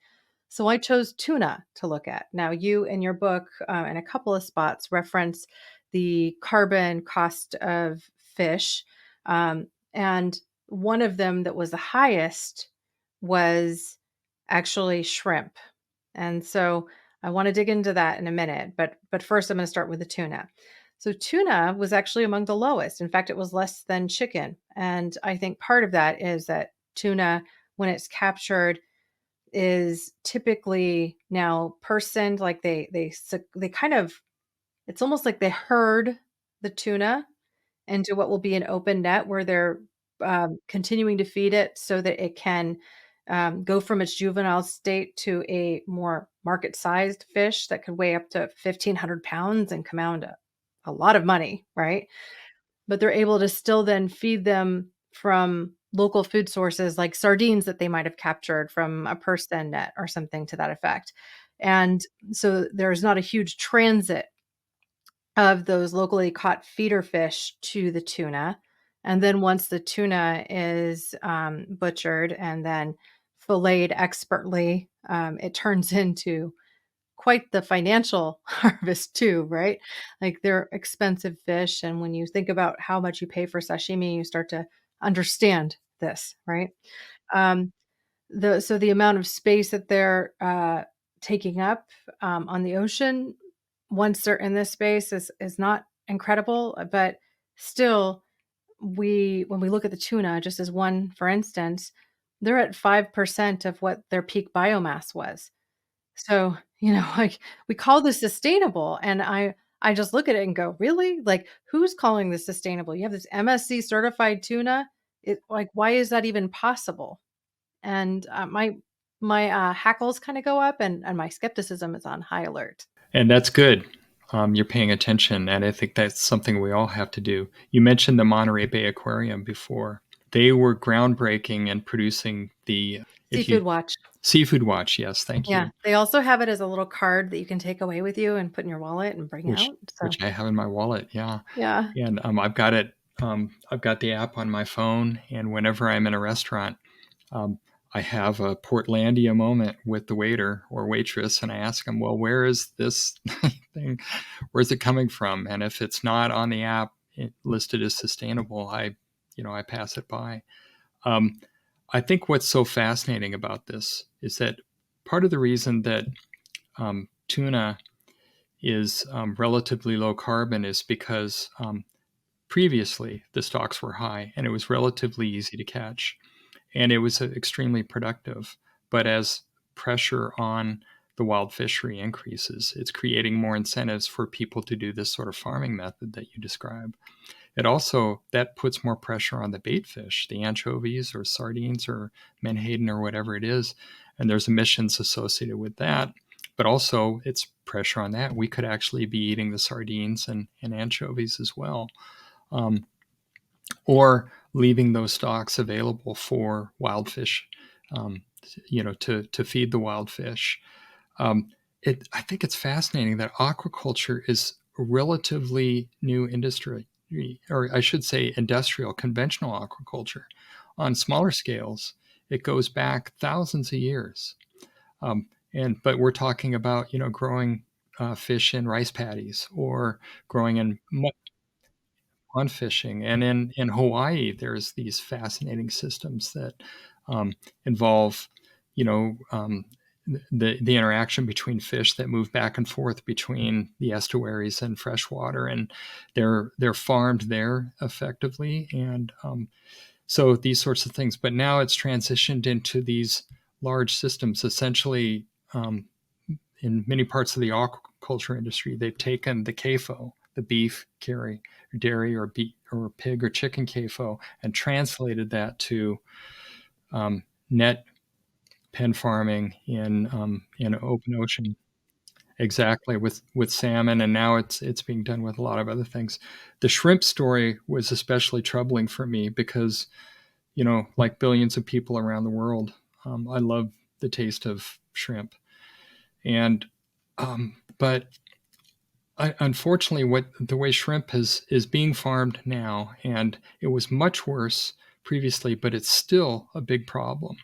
Speaker 3: So I chose tuna to look at. Now, you in your book, in a couple of spots, reference the carbon cost of fish. And one of them that was the highest was actually shrimp. And so I want to dig into that in a minute, but first I'm going to start with the tuna. So tuna was actually among the lowest. In fact, it was less than chicken. And I think part of that is that tuna, when it's captured, is typically now personed, like they kind of, it's almost like they herd the tuna into what will be an open net where they're continuing to feed it so that it can go from its juvenile state to a more market sized fish that could weigh up to 1,500 pounds and command a lot of money, right? But they're able to still then feed them from local food sources like sardines that they might have captured from a person net or something to that effect. And so there's not a huge transit of those locally caught feeder fish to the tuna. And then once the tuna is butchered and then filleted expertly, it turns into quite the financial harvest too, right? Like, they're expensive fish. And when you think about how much you pay for sashimi, you start to understand this, right? Um, the amount of space that they're taking up on the ocean once they're in this space is not incredible, but still, we when we look at the tuna, just as one for instance, they're at 5% of what their peak biomass was. So, like, we call this sustainable, and I just look at it and go, "Really? Like, who's calling this sustainable? You have this MSC certified tuna? Like, why is that even possible?" And my hackles kind of go up, and my skepticism is on high alert.
Speaker 1: And that's good. You're paying attention, and I think that's something we all have to do. You mentioned the Monterey Bay Aquarium before. They were groundbreaking in producing the if you
Speaker 3: Seafood watch.
Speaker 1: seafood watch. Yes, thank
Speaker 3: Yeah,
Speaker 1: you.
Speaker 3: they also have it as a little card that you can take away with you and put in your wallet and bring
Speaker 1: Which
Speaker 3: out. So,
Speaker 1: which I have in my wallet. Yeah,
Speaker 3: yeah.
Speaker 1: and I've got it. I've got the app on my phone, and whenever I'm in a restaurant, um, I have a Portlandia moment with the waiter or waitress, and I ask them, "Well, where is this thing? Where's it coming from?" And if it's not on the app listed as sustainable, I pass it by. Um, I think what's so fascinating about this is that part of the reason that tuna is relatively low carbon is because previously the stocks were high and it was relatively easy to catch and it was extremely productive. But as pressure on the wild fishery increases, it's creating more incentives for people to do this sort of farming method that you describe. It also that puts more pressure on the bait fish, the anchovies or sardines or menhaden or whatever it is, and there's emissions associated with that. But also, it's pressure on that. We could actually be eating the sardines and anchovies as well, um, or leaving those stocks available for wild fish, um, to feed the wild fish. Um, I think it's fascinating that aquaculture is a relatively new industry, or I should say industrial, conventional aquaculture. On smaller scales, it goes back thousands of years. But we're talking about, growing fish in rice paddies or growing in pond fishing. And in Hawaii, there's these fascinating systems that um, involve, you know, um, the interaction between fish that move back and forth between the estuaries and freshwater, and they're farmed there effectively, and so these sorts of things. But now it's transitioned into these large systems. Essentially, in many parts of the aquaculture industry, they've taken the CAFO, the beef, dairy, or pig or chicken CAFO, and translated that to net pen farming in open ocean. Exactly, with salmon, and now it's being done with a lot of other things. The shrimp story was especially troubling for me because, like billions of people around the world, I love the taste of shrimp, and but unfortunately, the way shrimp is being farmed now, and it was much worse previously, but it's still a big problem.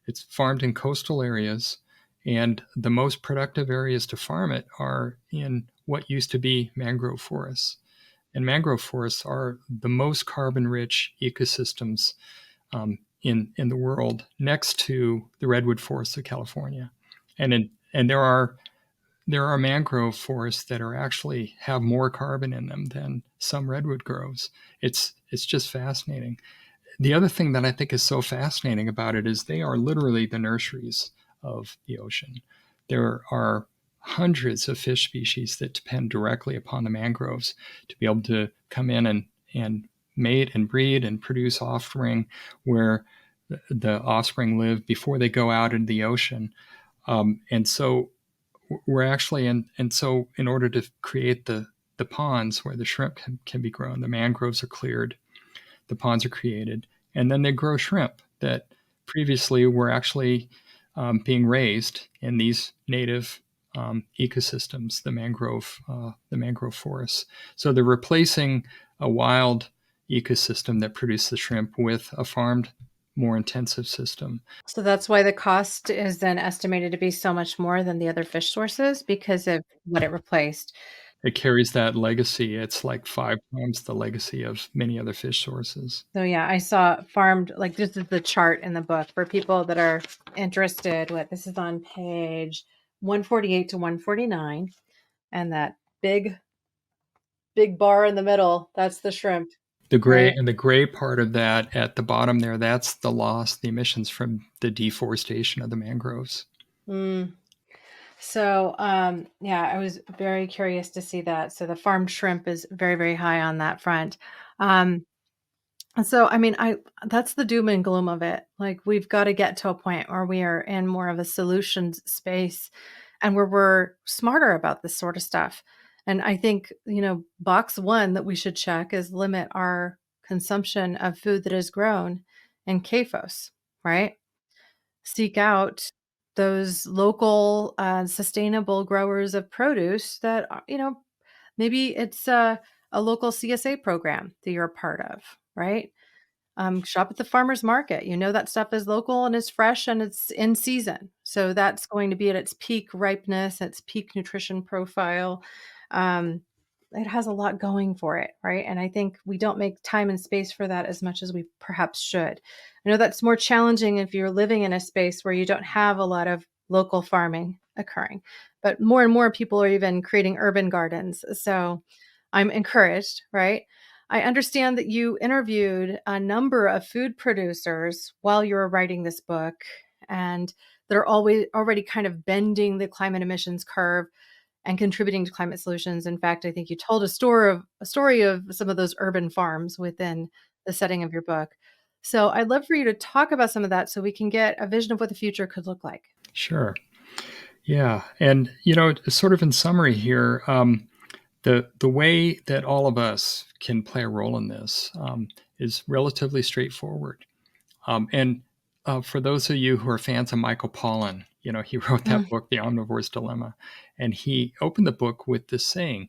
Speaker 1: It's farmed in coastal areas, and the most productive areas to farm it are in what used to be mangrove forests. And mangrove forests are the most carbon-rich ecosystems in the world, next to the redwood forests of California. And there are mangrove forests that are actually have more carbon in them than some redwood groves. It's just fascinating. The other thing that I think is so fascinating about it is they are literally the nurseries of the ocean. There are hundreds of fish species that depend directly upon the mangroves to be able to come in and mate and breed and produce offspring where the offspring live before they go out into the ocean. And so we're actually and so in order to create the ponds where the shrimp can be grown, the mangroves are cleared, the ponds are created, and then they grow shrimp that previously were actually being raised in these native ecosystems, the mangrove forests. So they're replacing a wild ecosystem that produced the shrimp with a farmed, more intensive system.
Speaker 3: So that's why the cost is then estimated to be so much more than the other fish sources because of what it replaced.
Speaker 1: It carries that legacy. It's like 5 times the legacy of many other fish sources.
Speaker 3: So yeah, I saw farmed, like this is the chart in the book for people that are interested. This is on page 148 to 149. And that big bar in the middle, that's the shrimp.
Speaker 1: The gray
Speaker 3: Right.
Speaker 1: and the gray part of that at the bottom there, that's the loss, the emissions from the deforestation of the mangroves.
Speaker 3: Mm. So, yeah, I was very curious to see that. So the farmed shrimp is very, very high on that front. Um, and so, I mean, that's the doom and gloom of it. Like, we've got to get to a point where we are in more of a solutions space and where we're smarter about this sort of stuff. And I think, box one that we should check is limit our consumption of food that is grown in CAFOs, right? Seek out those local, sustainable growers of produce that, maybe it's a local CSA program that you're a part of, right? Shop at the farmer's market. You know that stuff is local and it's fresh and it's in season. So that's going to be at its peak ripeness, its peak nutrition profile. Um, it has a lot going for it, right? And I think we don't make time and space for that as much as we perhaps should. I know that's more challenging if you're living in a space where you don't have a lot of local farming occurring, but more and more people are even creating urban gardens. So I'm encouraged, right? I understand that you interviewed a number of food producers while you were writing this book, and they're always already kind of bending the climate emissions curve and contributing to climate solutions. In fact, I think you told a story of some of those urban farms within the setting of your book. So I'd love for you to talk about some of that so we can get a vision of what the future could look like.
Speaker 1: Sure. Yeah. And, sort of in summary here, the way that all of us can play a role in this is relatively straightforward. And for those of you who are fans of Michael Pollan, he wrote that
Speaker 3: Mm,
Speaker 1: book, The Omnivore's Dilemma, and he opened the book with this saying,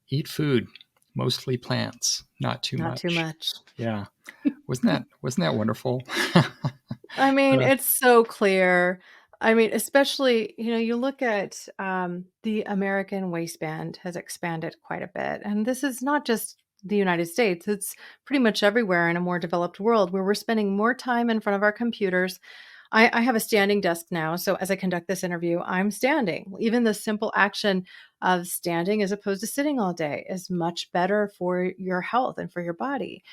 Speaker 1: eat food, mostly plants, not too
Speaker 3: not too
Speaker 1: much.
Speaker 3: much.
Speaker 1: Yeah. Wasn't that wonderful?
Speaker 3: I mean,
Speaker 1: Uh,
Speaker 3: it's so clear. I mean, especially, you look at the American waistband has expanded quite a bit. And this is not just the United States, it's pretty much everywhere in a more developed world where we're spending more time in front of our computers I have a standing desk now. So as I conduct this interview, I'm standing. Even the simple action of standing as opposed to sitting all day is much better for your health and for your body.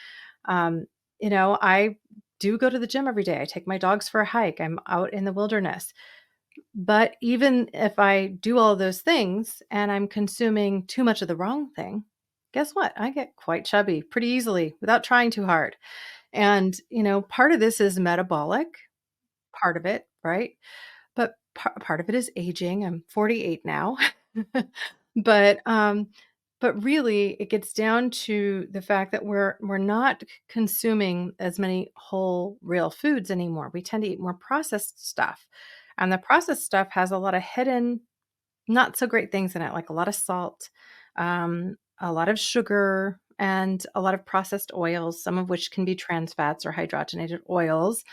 Speaker 3: Um, I do go to the gym every day. I take my dogs for a hike. I'm out in the wilderness. But even if I do all those things and I'm consuming too much of the wrong thing, guess what? I get quite chubby pretty easily without trying too hard. And, part of this is metabolic, part of it, right? But part of it is aging. I'm 48 now. But, but really it gets down to the fact that we're not consuming as many whole real foods anymore. We tend to eat more processed stuff. And the processed stuff has a lot of hidden not so great things in it, like a lot of salt, a lot of sugar, and a lot of processed oils, some of which can be trans fats or hydrogenated oils.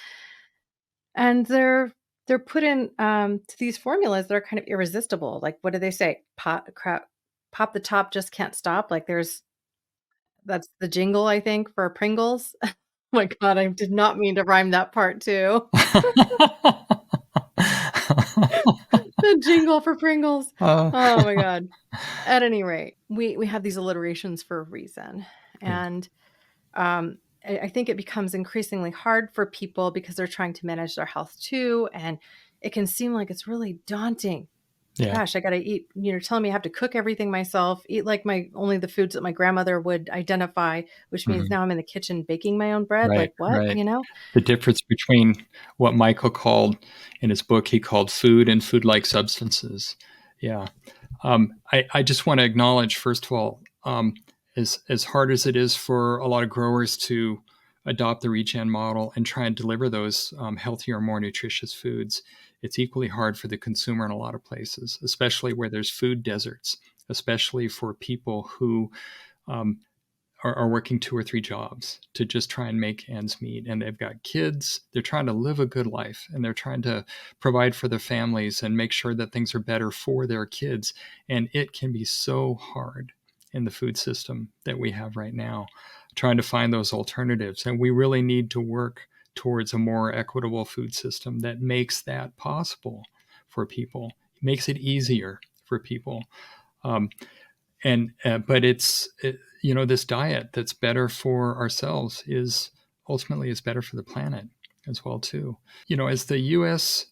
Speaker 3: And they're put in to these formulas that are kind of irresistible. Like, what do they say? Pop the top, just can't stop. Like, that's the jingle, I think, for Pringles. Oh my God, I did not mean to rhyme that part too. The jingle for Pringles.
Speaker 1: Uh,
Speaker 3: Oh my God. At any rate, we have these alliterations for a reason.
Speaker 1: yeah,
Speaker 3: And I think it becomes increasingly hard for people because they're trying to manage their health too. And it can seem like it's really daunting.
Speaker 1: yeah,
Speaker 3: Gosh, I got to eat, telling me I have to cook everything myself, eat like only the foods that my grandmother would identify, which means
Speaker 1: mhm.
Speaker 3: now I'm in the kitchen baking my own bread.
Speaker 1: Right,
Speaker 3: Like what,
Speaker 1: right. The difference between what Michael called in his book, he called food and food-like substances. Yeah. I just want to acknowledge, first of all, as hard as it is for a lot of growers to adopt the regen model and try and deliver those healthier, more nutritious foods, it's equally hard for the consumer in a lot of places, especially where there's food deserts, especially for people who um, are working 2 or 3 jobs to just try and make ends meet. And they've got kids. They're trying to live a good life and they're trying to provide for their families and make sure that things are better for their kids. And it can be so hard in the food system that we have right now, trying to find those alternatives. And we really need to work towards a more equitable food system that makes that possible for people, makes it easier for people. Um, and but this diet that's better for ourselves is ultimately is better for the planet as well too. As the U.S.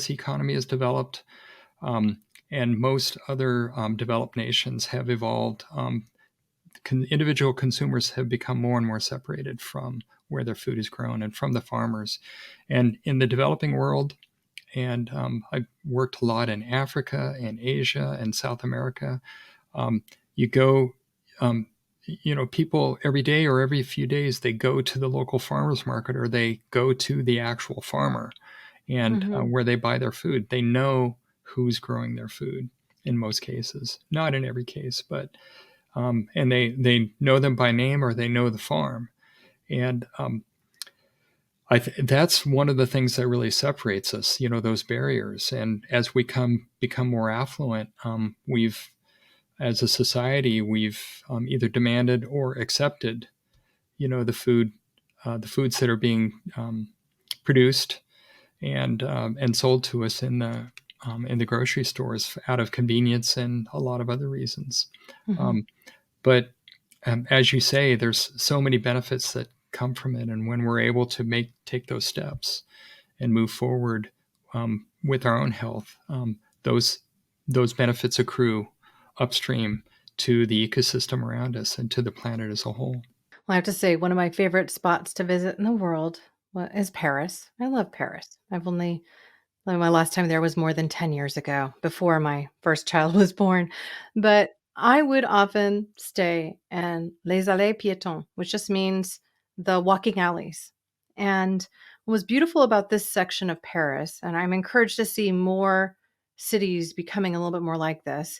Speaker 1: economy has developed, um, and most other developed nations have evolved, individual consumers have become more and more separated from where their food is grown and from the farmers. And in the developing world, and I've worked a lot in Africa and Asia and South America. You go, people every day or every few days, they go to the local farmers market or they go to the actual farmer and
Speaker 3: hmm
Speaker 1: where they buy their food. They know who's growing their food in most cases, not in every case, but and they know them by name or they know the farm. And that's one of the things that really separates us, those barriers. And as we become more affluent, as a society, we've either demanded or accepted, the foods that are being produced and sold to us in the grocery stores out of convenience and a lot of other reasons.
Speaker 3: hmm
Speaker 1: Um, but as you say, there's so many benefits that come from it, and when we're able to take those steps and move forward with our own health, those benefits accrue upstream to the ecosystem around us and to the planet as a whole.
Speaker 3: Well, I have to say, one of my favorite spots to visit in the world is Paris. I love Paris. My last time there was more than 10 years ago, before my first child was born. But I would often stay in Les Allées Piétons, which just means the walking alleys. And what was beautiful about this section of Paris, and I'm encouraged to see more cities becoming a little bit more like this,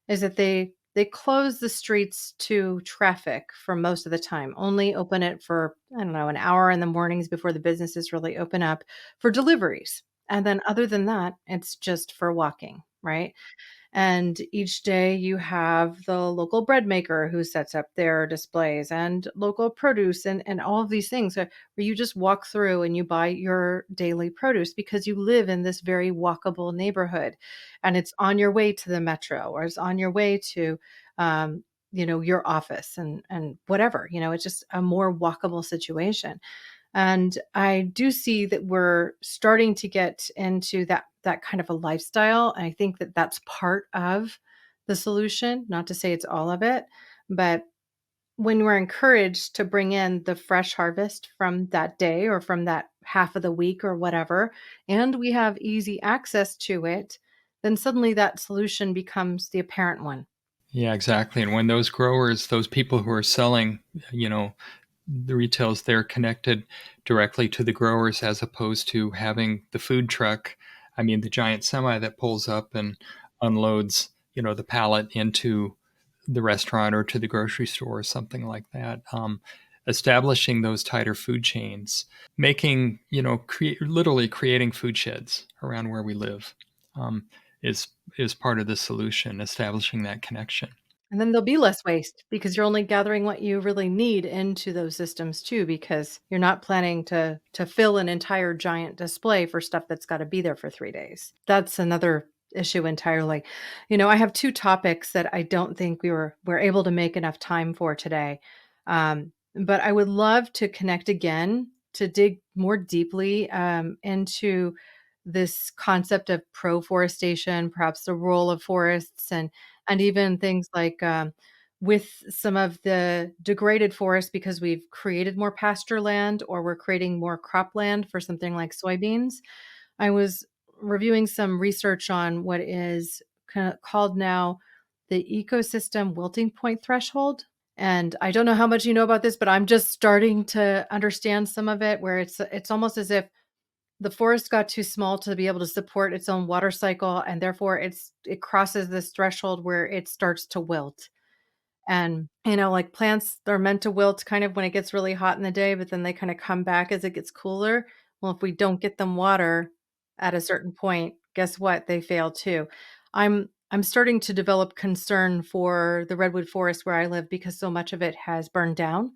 Speaker 3: is that they close the streets to traffic for most of the time, only open it for, I don't know, an hour in the mornings before the businesses really open up for deliveries. And then other than that, it's just for walking, right? And each day you have the local bread maker who sets up their displays and local produce and all of these things where you just walk through and you buy your daily produce because you live in this very walkable neighborhood and it's on your way to the metro or it's on your way to um, your office and whatever, it's just a more walkable situation. And I do see that we're starting to get into that kind of a lifestyle. And I think that that's part of the solution, not to say it's all of it, but when we're encouraged to bring in the fresh harvest from that day or from that half of the week or whatever, and we have easy access to it, then suddenly that solution becomes the apparent one.
Speaker 1: Yeah, exactly. And when those growers, those people who are selling, you know, the retails, they're connected directly to the growers as opposed to having the food truck, I mean, the giant semi that pulls up and unloads, the pallet into the restaurant or to the grocery store or something like that. Establishing those tighter food chains, making, literally creating food sheds around where we live, um, is is part of the solution, establishing that connection.
Speaker 3: And then there'll be less waste because you're only gathering what you really need into those systems too, because you're not planning to fill an entire giant display for stuff that's got to be there for 3 days. That's another issue entirely. I have 2 topics that I don't think we're able to make enough time for today. But I would love to connect again to dig more deeply into this concept of pro-forestation, perhaps the role of forests and even things like, with some of the degraded forests because we've created more pasture land or we're creating more cropland for something like soybeans. I was reviewing some research on what is called now the ecosystem wilting point threshold. And I don't know how much you know about this, but I'm just starting to understand some of it where it's almost as if the forest got too small to be able to support its own water cycle, and therefore it crosses this threshold where it starts to wilt. And, like plants, they're meant to wilt kind of when it gets really hot in the day, but then they kind of come back as it gets cooler. Well, if we don't get them water at a certain point, guess what? They fail too. I'm starting to develop concern for the redwood forest where I live because so much of it has burned down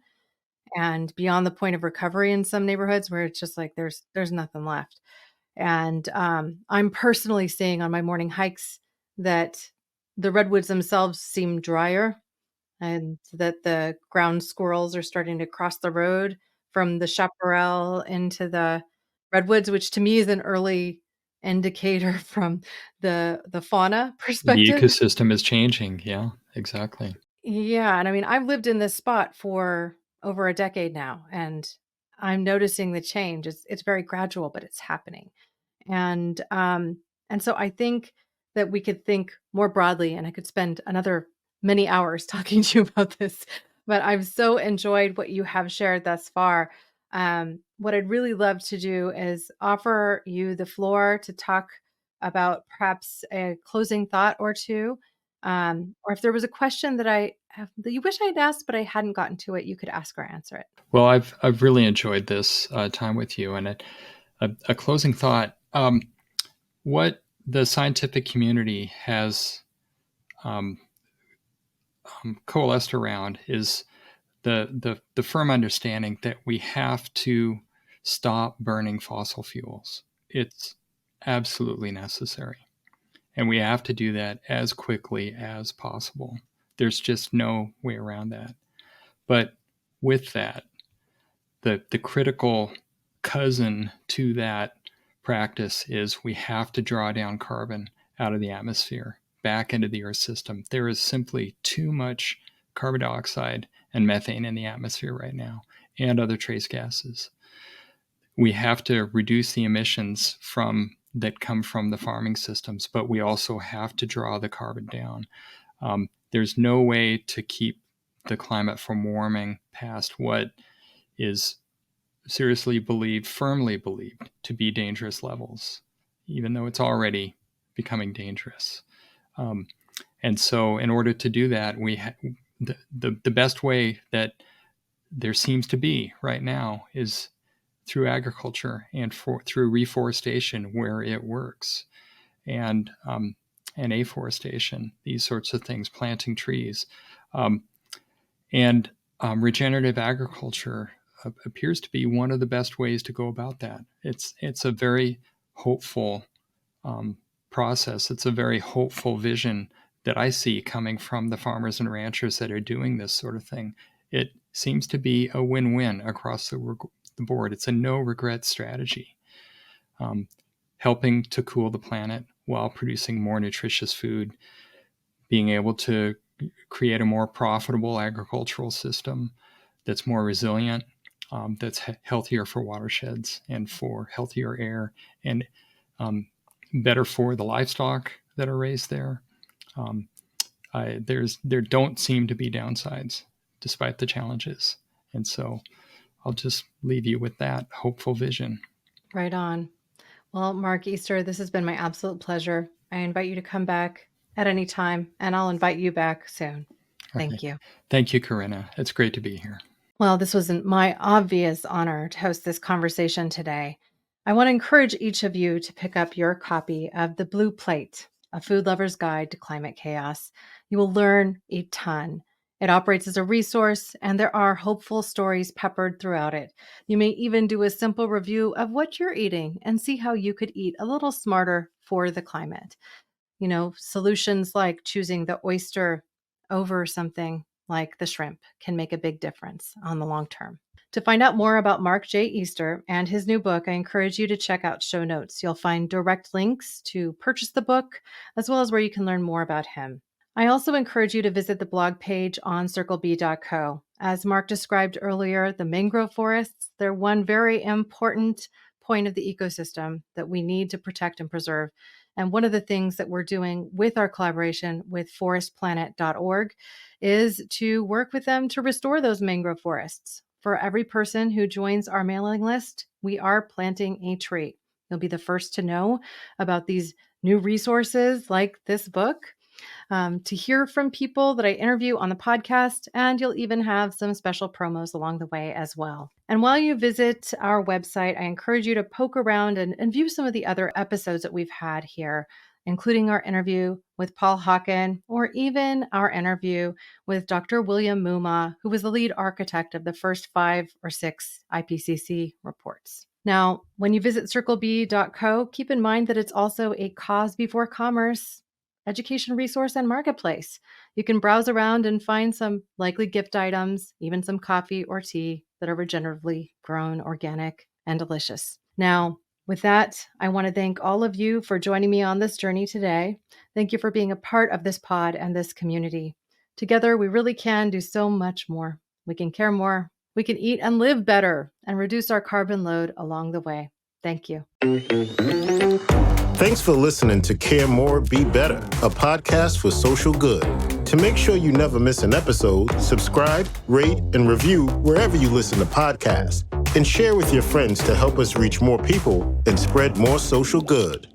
Speaker 3: and beyond the point of recovery in some neighborhoods where it's just like there's nothing left. And, I'm personally seeing on my morning hikes that the redwoods themselves seem drier and that the ground squirrels are starting to cross the road from the chaparral into the redwoods, which to me is an early indicator from the fauna
Speaker 1: The
Speaker 3: perspective.
Speaker 1: ecosystem is changing. Yeah, exactly.
Speaker 3: Yeah, and I mean, I've lived in this spot for over a decade now, and I'm noticing the change. It's very gradual, but it's happening. And so I think that we could think more broadly, and I could spend another many hours talking to you about this, but I've so enjoyed what you have shared thus far. What I'd really love to do is offer you the floor to talk about perhaps a closing thought or two. Or if there was a question that you wish I'd asked, but I hadn't gotten to it, you could ask or answer it.
Speaker 1: Well, I've really enjoyed this time with you, and a closing thought. What the scientific community has um, coalesced around is the firm understanding that we have to stop burning fossil fuels. It's absolutely necessary, and we have to do that as quickly as possible. There's just no way around that. But with that, the critical cousin to that practice is we have to draw down carbon out of the atmosphere back into the Earth system. There is simply too much carbon dioxide and methane in the atmosphere right now, and other trace gases. We have to reduce the emissions from that come from the farming systems, but we also have to draw the carbon down. There's no way to keep the climate from warming past what is seriously believed, firmly believed to be dangerous levels, even though it's already becoming dangerous. Um, and so, in order to do that, the best way that there seems to be right now is through agriculture and through reforestation where it works. And and afforestation, these sorts of things, planting trees. And regenerative agriculture appears to be one of the best ways to go about that. It's a very hopeful process. It's a very hopeful vision that I see coming from the farmers and ranchers that are doing this sort of thing. It seems to be a win-win across the board. It's a no-regret strategy, helping to cool the planet while producing more nutritious food, being able to create a more profitable agricultural system that's more resilient, that's healthier for watersheds and for healthier air, and better for the livestock that are raised there. There don't seem to be downsides despite the challenges. And so I'll just leave you with that hopeful vision.
Speaker 3: Right on. Well, Mark Easter, this has been my absolute pleasure. I invite you to come back at any time, and I'll invite you back soon. Thank you.
Speaker 1: Thank you, Corinna. It's great to be here.
Speaker 3: Well, this was my obvious honor to host this conversation today. I want to encourage each of you to pick up your copy of The Blue Plate, A Food Lover's Guide to Climate Chaos. You will learn a ton. It operates as a resource, and there are hopeful stories peppered throughout it. You may even do a simple review of what you're eating and see how you could eat a little smarter for the climate. You know, solutions like choosing the oyster over something like the shrimp can make a big difference on the long term. To find out more about Mark J. Easter and his new book, I encourage you to check out show notes. You'll find direct links to purchase the book, as well as where you can learn more about him. I also encourage you to visit the blog page on circleb.co. As Mark described earlier, the mangrove forests, they're one very important point of the ecosystem that we need to protect and preserve. And one of the things that we're doing with our collaboration with forestplanet.org is to work with them to restore those mangrove forests. For every person who joins our mailing list, we are planting a tree. You'll be the first to know about these new resources like this book, to hear from people that I interview on the podcast, and you'll even have some special promos along the way as well. And while you visit our website, I encourage you to poke around and view some of the other episodes that we've had here, including our interview with Paul Hawken, or even our interview with Dr. William Muma, who was the lead architect of the first 5 or 6 IPCC reports. Now, when you visit circleb.co, keep in mind that it's also a cause before commerce education resource and marketplace. You can browse around and find some likely gift items, even some coffee or tea that are regeneratively grown, organic, and delicious. Now, with that, I want to thank all of you for joining me on this journey today. Thank you for being a part of this pod and this community. Together, we really can do so much more. We can care more, we can eat and live better, and reduce our carbon load along the way. Thank you.
Speaker 2: Thanks for listening to Care More, Be Better, a podcast for social good. To make sure you never miss an episode, subscribe, rate, and review wherever you listen to podcasts, and share with your friends to help us reach more people and spread more social good.